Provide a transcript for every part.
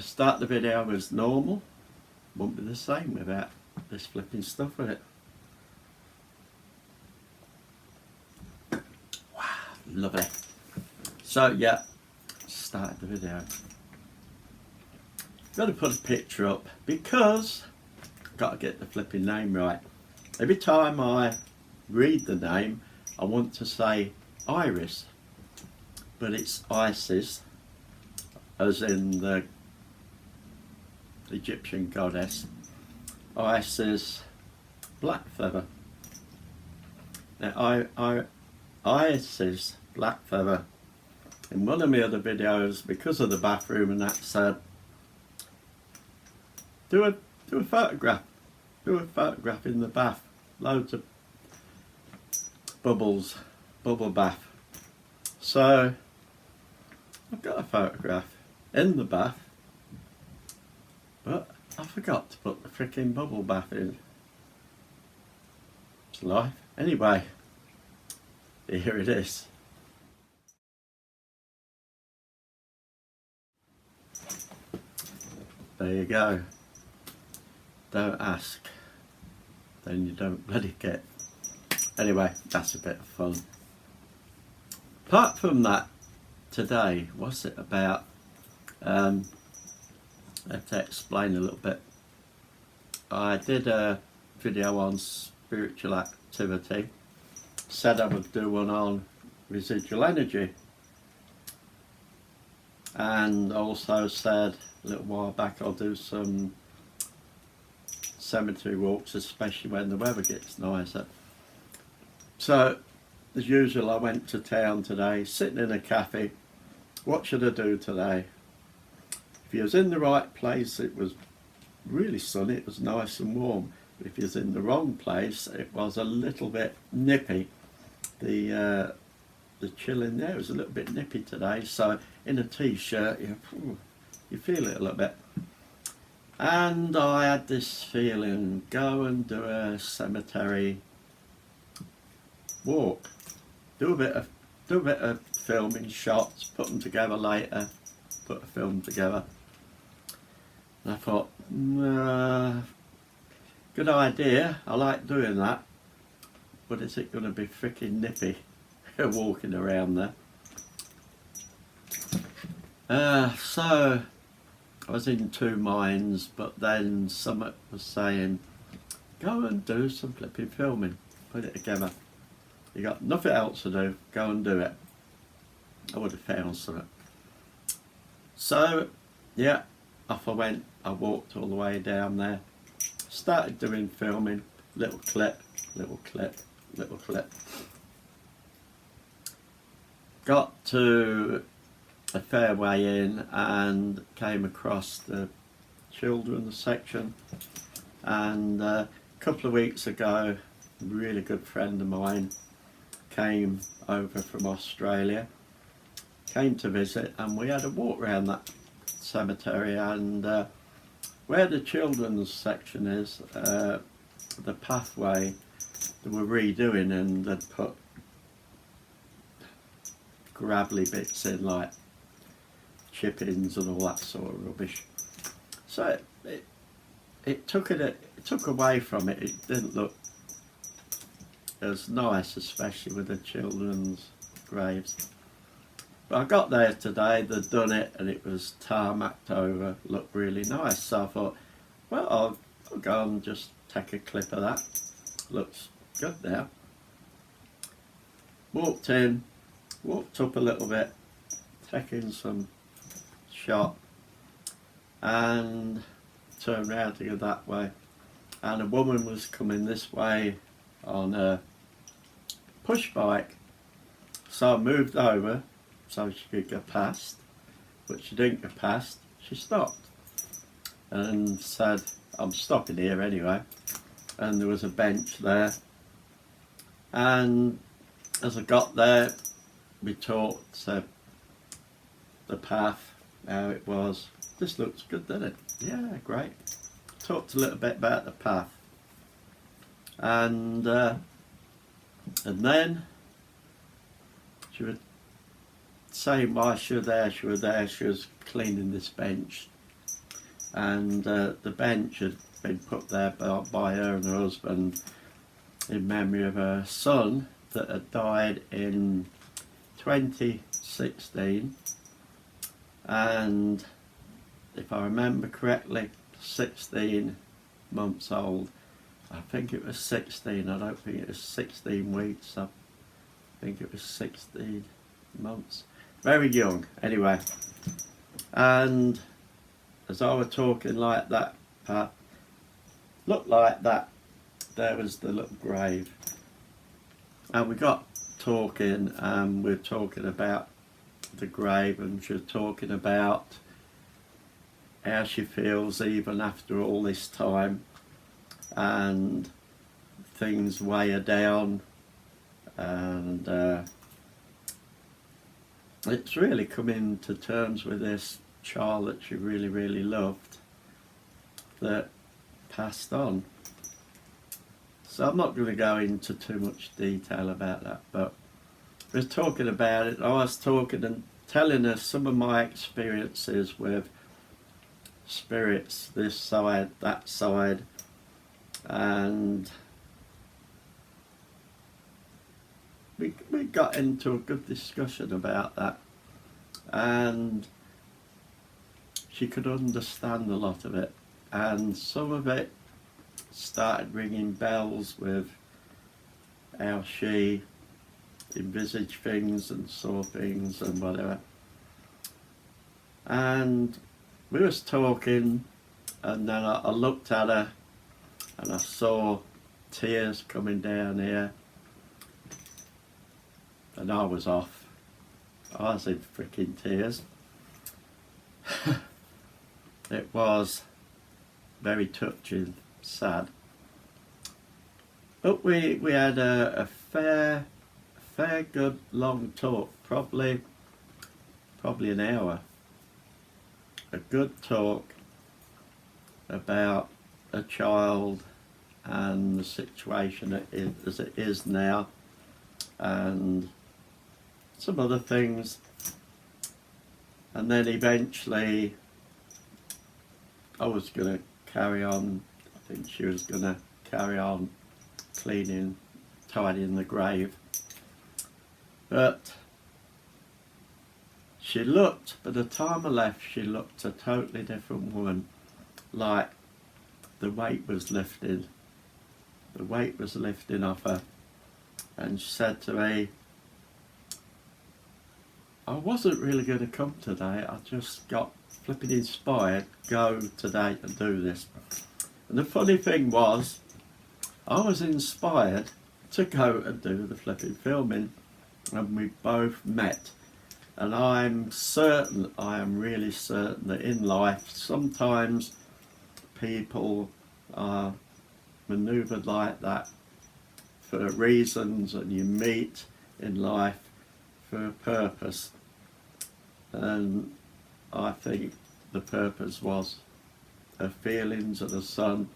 start the video as normal. Won't be the same without this flipping stuff with it. Wow, lovely. So yeah, started the video. Got to put a picture up because I've got to get the flipping name right. Every time I read the name, I want to say Iris, but it's Isis, as in the Egyptian goddess. Isis Blackfeather. Now Isis Blackfeather, in one of my other videos, because of the bathroom and that, said do a photograph. Do a photograph in the bath. Loads of bubbles, bubble bath. So I've got a photograph in the bath, but I forgot to put the freaking bubble bath in. It's life. Anyway, here it is. There you go. Don't ask, then you don't bloody get. Anyway, that's a bit of fun. Apart from that, today, what's it about? I have to explain a little bit. I did a video on spiritual activity, said I would do one on residual energy, and also said a little while back I'll do some cemetery walks, especially when the weather gets nicer. So as usual, I went to town today, sitting in a cafe. What should I do today? If you was in the right place, it was really sunny, it was nice and warm. But if you was in the wrong place, it was a little bit nippy. The chill in there was a little bit nippy today, so in a t-shirt you feel it a little bit. And I had this feeling, go and do a cemetery walk, do a bit of filming shots, put them together later, put a film together. And I thought, good idea, I like doing that, but is it going to be freaking nippy walking around there? So I was in two minds, but then someone was saying, go and do some flipping filming, put it together. You got nothing else to do, go and do it. I would have found something. So yeah, off I went. I walked all the way down there, started doing filming, little clip, little clip, little clip. Got to a fair way in and came across the children's section, and a couple of weeks ago a really good friend of mine came over from Australia, came to visit, and we had a walk around that cemetery, and where the children's section is, the pathway they were redoing, and they'd put gravelly bits in like chip-ins and all that sort of rubbish. So it took away from it. It didn't look as nice, especially with the children's graves. But I got there today, they'd done it, and it was tarmacked over, looked really nice. So I thought, well, I'll go and just take a clip of that. Looks good now. Walked in, walked up a little bit, taking some shot, and turned round to go that way. And a woman was coming this way on a push bike. So I moved over so she could go past, but she didn't go past. She stopped and said, I'm stopping here anyway. And there was a bench there, and as I got there we talked the path, how it was. This looks good, doesn't it? Yeah, great. Talked a little bit about the path, and then she was saying why she was there. She was cleaning this bench, and the bench had been put there by her and her husband in memory of her son that had died in 2016, and if I remember correctly, 16 months old. I think it was 16, I don't think it was 16 weeks, I think it was 16 months. Very young, anyway. And as I was talking like that, looked like that, there was the little grave. And we got talking, and we were talking about the grave, and she was talking about how she feels even after all this time, and things weigh her down, and it's really coming to terms with this child that she really, really loved that passed on. So I'm not going to go into too much detail about that, but we're talking about it. I was talking and telling her some of my experiences with spirits, this side, that side, and we got into a good discussion about that, and she could understand a lot of it, and some of it started ringing bells with how she envisaged things and saw things and whatever. And we was talking, and then I looked at her and I saw tears coming down here, and I was off. I was in freaking tears. It was very touching, sad. But we had a fair good long talk, probably an hour. A good talk about a child and the situation as it is now, and some other things. And then eventually I was going to carry on. I think she was going to carry on cleaning, tidying the grave. But she looked, by the time I left, she looked a totally different woman. Like the weight was lifted. The weight was lifting off her. And she said to me, I wasn't really going to come today, I just got flipping inspired, go today and do this. And the funny thing was, I was inspired to go and do the flipping filming, and we both met. And I'm certain, I am really certain that in life, sometimes people are manoeuvred like that for reasons, and you meet in life for a purpose. And I think the purpose was her feelings of the son.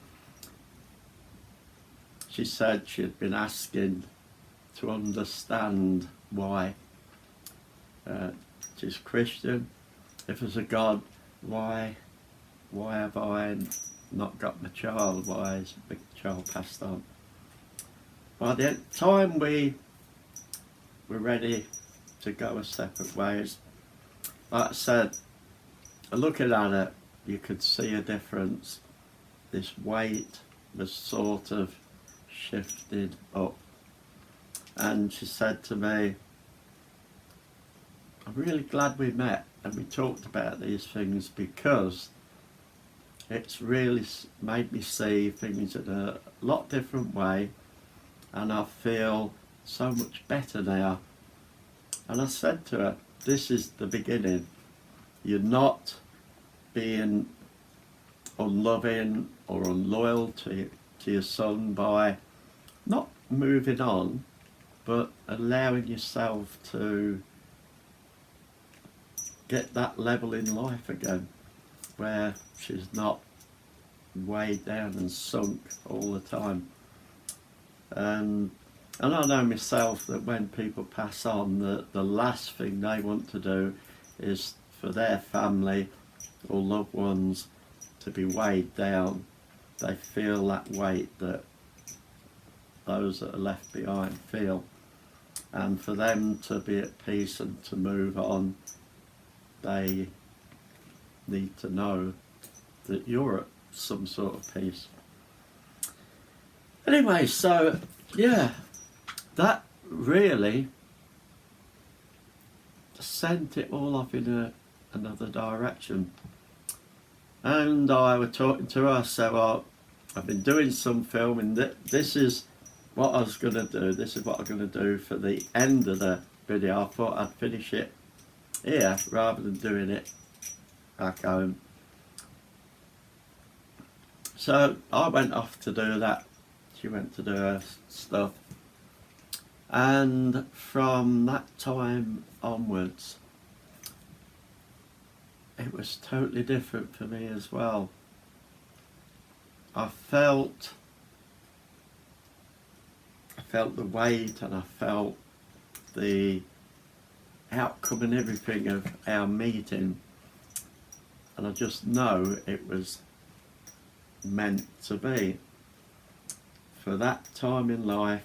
She said she had been asking to understand why. She's Christian. If there's a God, why have I not got my child? Why is the child passed on? By the time we were ready to go our separate ways, like I said, looking at it, you could see a difference. This weight was sort of shifted up. And she said to me, I'm really glad we met and we talked about these things, because it's really made me see things in a lot different way, and I feel so much better now. And I said to her, this is the beginning. You're not being unloving or unloyal to your son by not moving on, but allowing yourself to get that level in life again, where she's not weighed down and sunk all the time. And I know myself that when people pass on, the last thing they want to do is for their family or loved ones to be weighed down. They feel that weight that those that are left behind feel. And for them to be at peace and to move on, they need to know that you're at some sort of peace. Anyway, so yeah, that really sent it all off in another direction. And I was talking to her, I said, well, I've been doing some filming, this is what I was going to do, this is what I'm going to do for the end of the video. I thought I'd finish it here rather than doing it back home. So I went off to do that. She went to do her stuff. And from that time onwards, it was totally different for me as well. I felt the weight, and I felt the outcome and everything of our meeting, and I just know it was meant to be. For that time in life,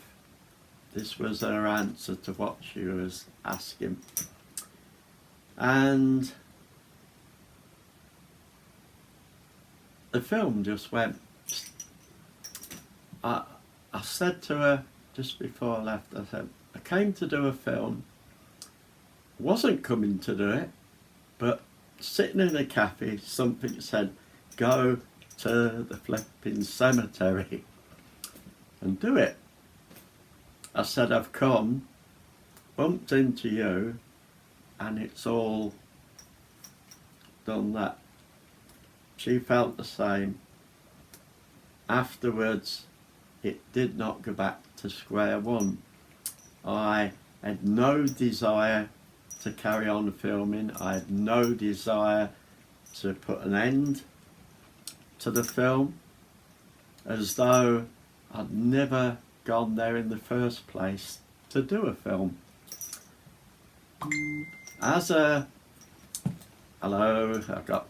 this was her answer to what she was asking. And the film just went. I said to her just before I left, I said, I came to do a film, wasn't coming to do it, but sitting in a cafe, something said, go to the flipping cemetery and do it. I said, I've come, bumped into you, and it's all done that. She felt the same. Afterwards, it did not go back to square one. I had no desire to carry on filming. I had no desire to put an end to the film, as though I'd never gone there in the first place to do a film. As a, hello, I've got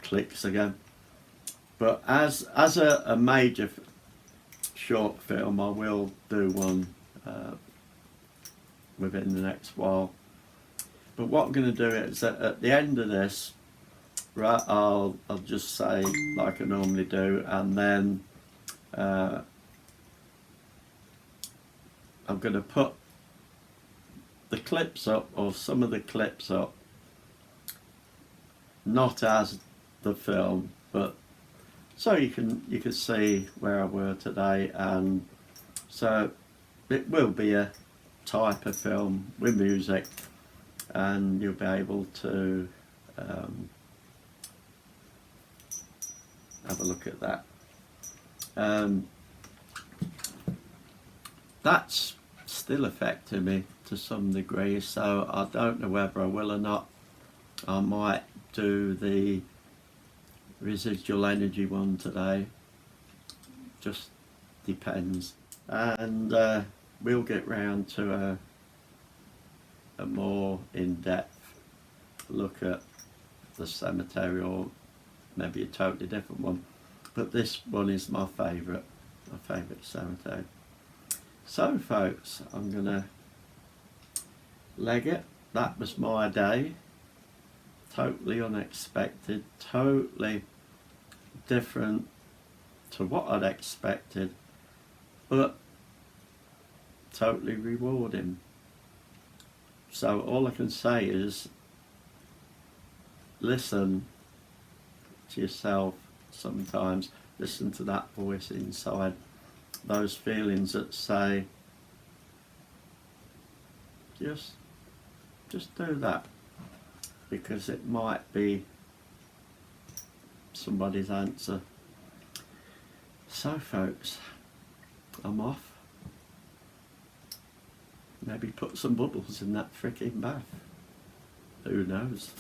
clicks again. But as a major short film, I will do one within the next while. But what I'm going to do is that at the end of this, right, I'll just say like I normally do, and then I'm going to put the clips up, or some of the clips up, not as the film, but so you can see where I were today. And so it will be a type of film with music, and you'll be able to have a look at that. That's still affecting me to some degree, so I don't know whether I will or not. I might do the residual energy one today, just depends. And we'll get round to a more in-depth look at the cemetery, or maybe a totally different one, but this one is my favourite cemetery. So folks, I'm gonna leg it. That was my day. Totally unexpected, totally different to what I'd expected, but totally rewarding. So all I can say is listen to yourself sometimes, listen to that voice inside, those feelings that say just do that, because it might be somebody's answer. So folks, I'm off. Maybe put some bubbles in that freaking bath. Who knows?